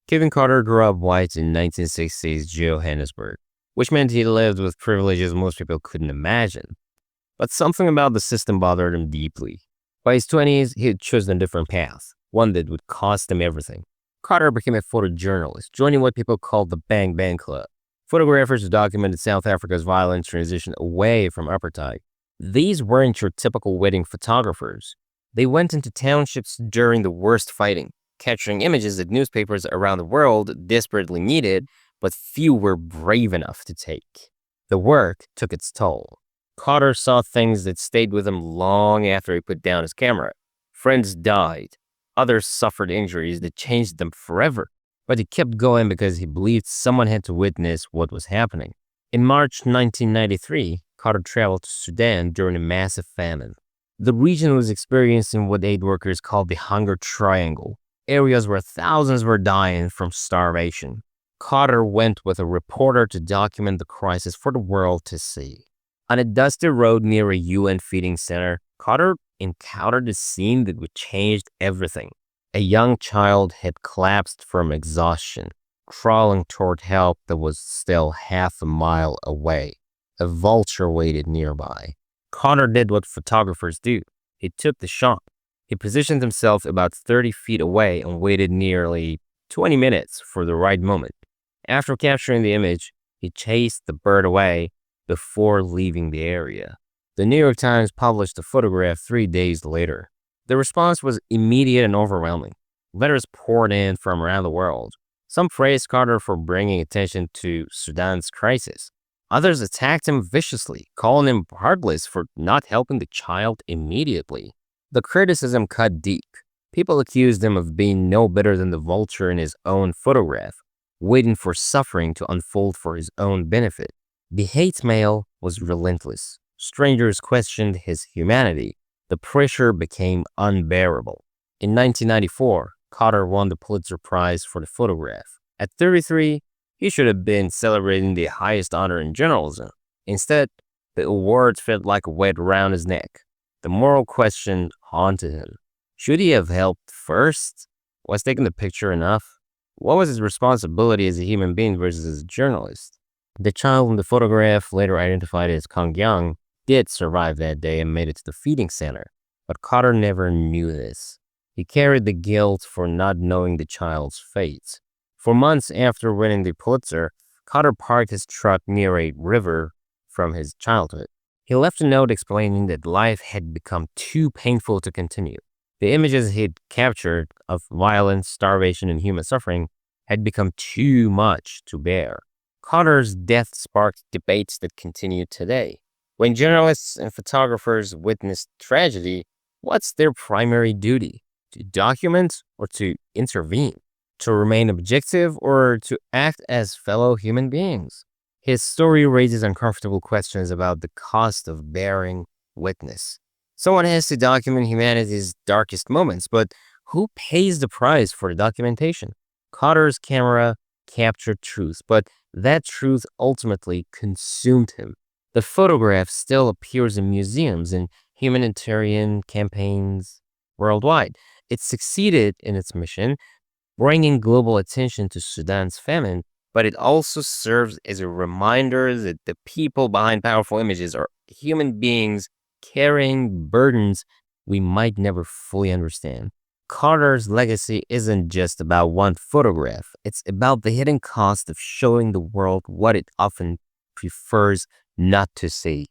Kevin Carter grew up white in 1960s Johannesburg, which meant he lived with privileges most people couldn't imagine. But something about the system bothered him deeply. By his 20s, he had chosen a different path, one that would cost him everything. Carter became a photojournalist, joining what people called the Bang Bang Club, photographers who documented South Africa's violent transition away from apartheid. These weren't your typical wedding photographers. They went into townships during the worst fighting, capturing images that newspapers around the world desperately needed, but few were brave enough to take. The work took its toll. Carter saw things that stayed with him long after he put down his camera. Friends died. Others suffered injuries that changed them forever. But he kept going because he believed someone had to witness what was happening. In March 1993, Carter traveled to Sudan during a massive famine. The region was experiencing what aid workers called the Hunger Triangle, areas where thousands were dying from starvation. Carter went with a reporter to document the crisis for the world to see. On a dusty road near a UN feeding center, Carter encountered a scene that would change everything. A young child had collapsed from exhaustion, crawling toward help that was still half a mile away. A vulture waited nearby. Carter did what photographers do. He took the shot. He positioned himself about 30 feet away and waited nearly 20 minutes for the right moment. After capturing the image, he chased the bird away before leaving the area. The New York Times published the photograph 3 days later. The response was immediate and overwhelming. Letters poured in from around the world. Some praised Carter for bringing attention to Sudan's crisis. Others attacked him viciously, calling him heartless for not helping the child immediately. The criticism cut deep. People accused him of being no better than the vulture in his own photograph, waiting for suffering to unfold for his own benefit. The hate mail was relentless. Strangers questioned his humanity. The pressure became unbearable. In 1994, Carter won the Pulitzer Prize for the photograph. At 33, he should have been celebrating the highest honor in journalism. Instead, the award felt like a weight around his neck. The moral question haunted him. Should he have helped first? Was taking the picture enough? What was his responsibility as a human being versus as a journalist? The child in the photograph, later identified as Kong Young, did survive that day and made it to the feeding center. But Carter never knew this. He carried the guilt for not knowing the child's fate. For months after winning the Pulitzer, Carter parked his truck near a river from his childhood. He left a note explaining that life had become too painful to continue. The images he'd captured of violence, starvation, and human suffering had become too much to bear. Carter's death sparked debates that continue today. When journalists and photographers witness tragedy, what's their primary duty? To document or to intervene? To remain objective or to act as fellow human beings? His story raises uncomfortable questions about the cost of bearing witness. Someone has to document humanity's darkest moments, but who pays the price for the documentation? Carter's camera captured truth, but that truth ultimately consumed him. The photograph still appears in museums and humanitarian campaigns worldwide. It succeeded in its mission, bringing global attention to Sudan's famine, but it also serves as a reminder that the people behind powerful images are human beings carrying burdens we might never fully understand. Carter's legacy isn't just about one photograph. It's about the hidden cost of showing the world what it often prefers not to see.